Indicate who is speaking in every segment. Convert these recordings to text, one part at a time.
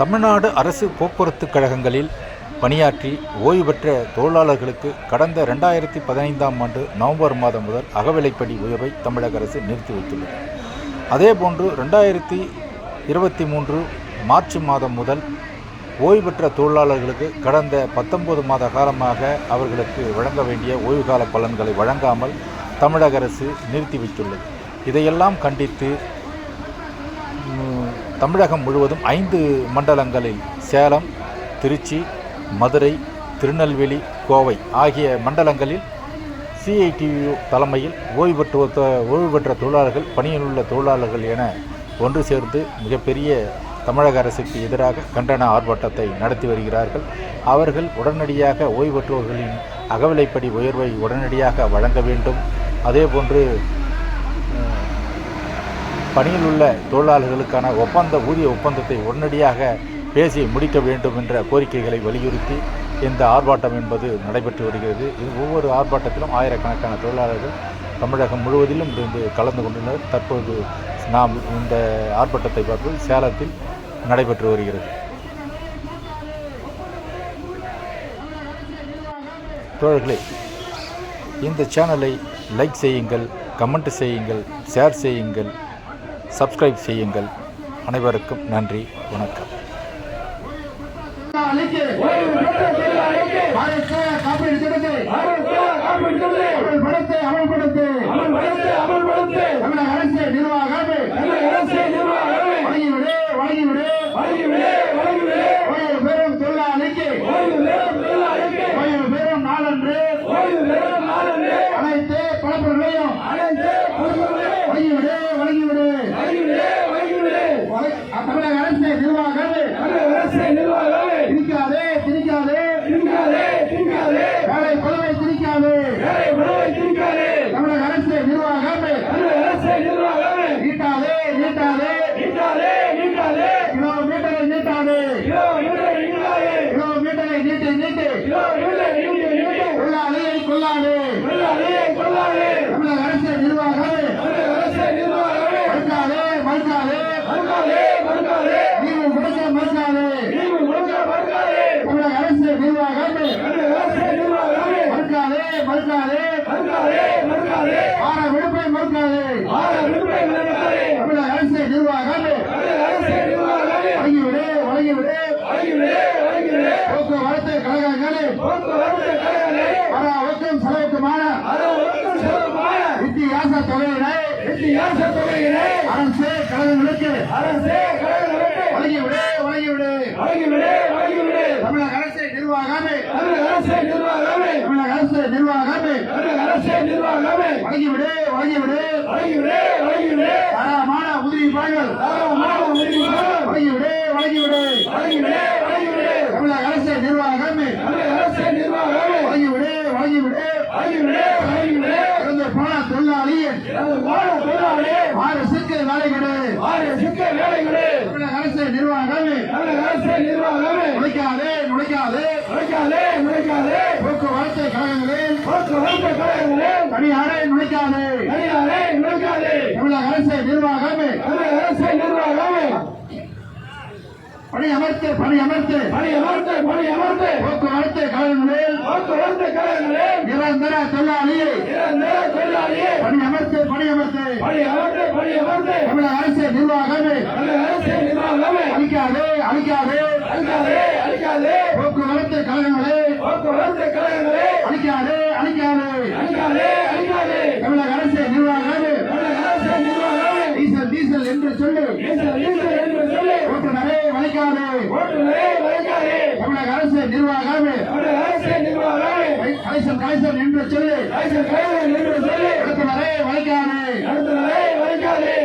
Speaker 1: தமிழ்நாடு அரசு போக்குவரத்து கழகங்களில் பணியாற்றி ஓய்வு பெற்ற தொழிலாளர்களுக்கு கடந்த 2015ஆம் ஆண்டு நவம்பர் மாதம் முதல் அகவிலைப்படி உயர்வை தமிழக அரசு நிறுத்தி வைத்துள்ளது. அதேபோன்று 2023 மார்ச் மாதம் முதல் ஓய்வு பெற்ற தொழிலாளர்களுக்கு கடந்த 19 மாத காலமாக அவர்களுக்கு வழங்க வேண்டிய ஓய்வுகால பலன்களை வழங்காமல் தமிழக அரசு நிறுத்தி வைத்துள்ளது. இதையெல்லாம் கண்டித்து தமிழகம் முழுவதும் 5 மண்டலங்களில் சேலம், திருச்சி, மதுரை, திருநெல்வேலி, கோவை ஆகிய மண்டலங்களில் CITU தலைமையில் ஓய்வு பெற்ற தொழிலாளர்கள், பணியில் உள்ள தொழிலாளர்கள் என ஒன்று சேர்ந்து மிகப்பெரிய தமிழக அரசுக்கு எதிராக கண்டன ஆர்ப்பாட்டத்தை நடத்தி வருகிறார்கள். அவர்கள் உடனடியாக ஓய்வு பெற்றோர்களின் அகவிலைப்படி உயர்வை உடனடியாக வழங்க வேண்டும். அதேபோன்று பணியில் உள்ள தொழிலாளர்களுக்கான ஊதிய ஒப்பந்தத்தை உடனடியாக பேசி முடிக்க வேண்டும் என்ற கோரிக்கைகளை வலியுறுத்தி இந்த ஆர்ப்பாட்டம் என்பது நடைபெற்று வருகிறது. இது ஒவ்வொரு ஆர்ப்பாட்டத்திலும் ஆயிரக்கணக்கான தொழிலாளர்கள் தமிழகம் முழுவதிலும் இருந்து கலந்து கொண்டனர். தற்போது நாம் இந்த ஆர்ப்பாட்டத்தை பார்ப்பது சேலத்தில் நடைபெற்று வருகிறது. தோழர்களே, இந்த சேனலை லைக் செய்யுங்கள், கமெண்ட் செய்யுங்கள், ஷேர் செய்யுங்கள், சப்ஸ்கிரைப் செய்யுங்கள். அனைவருக்கும் நன்றி, வணக்கம்.
Speaker 2: அனைத்து பணப்பொருளையும் தமிழக அரசு நிர்வாகமே திரிக்காதே வேலை பழுவை திரிக்காதே தமிழக அரசு நிர்வாகமே நீட்டாதே கிலோமீட்டரை நீட்டாதே கிலோமீட்டரை நீட்டு கொள்ளாதே தமிழக அரசு நிர்வாகமே மறுக்காதே நீங்க மறுக்காதே தமிழக அரசு நிர்வாகமே மறுக்காதே ஆற விடுப்பை மறுக்காதே தமிழக அரசு நிர்வாகமே வழங்கிவிடு போக்குவரத்து கழகங்களில் வரவுக்கும் செலவுக்குமான வித்தியாச தொகையினை அரசு கழகங்களுக்கு வழங்கிவிடு தமிழக அரசு நிர்வாகமே வழங்கிவிடு தரமான உதிரிபாய்கள் வழங்கிவிடு தமிழக அரசு நிர்வாகமே வழங்கிவிடு இறந்து போன தொழிலாளியின் 6 சிக்கல் வேலைகளே தமிழக அரசு நிர்வாகமே நுழைக்காதே போக்குவரத்து கழகங்களில் தனியாரை நுழைக்காதே தமிழக அரசு நிர்வாகமே பணி அமர்த்து போக்குவரத்து கழகங்களில் நிரந்தர தொழிலாளியை பணி அமர்த்து தமிழக அரசு நிர்வாகமே அழிக்காதே போக்குவரத்து கழகங்களே அழிக்காதே தமிழக அரசு நிர்வாகமே டீசல் என்று சொல்லி ஓட்டுநரை வளைக்காதே தமிழக அரசு நிர்வாகமே கலைசல் என்று சொல்லி ஓட்டுநரை வளைக்காதே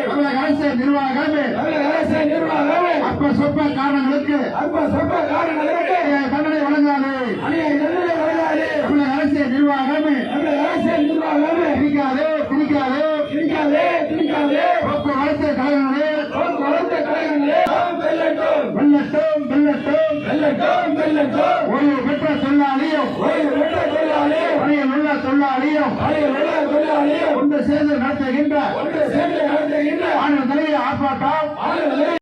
Speaker 2: தமிழக அரசு நிர்வாகமே அற்ப சொற்ப காரணங்களுக்கு தண்டனை வழங்காதே தமிழக அரசு நிர்வாகமே திரிக்காதே போக்குவரத்து கழகங்களில் வெல்லட்டும் ஓய்வு பெற்ற தொழிலாளியும் பணியில் உள்ள தொழிலாளியும் ஒன்று சேர்ந்து நடத்துகின்ற ஆர்ப்பாட்டம்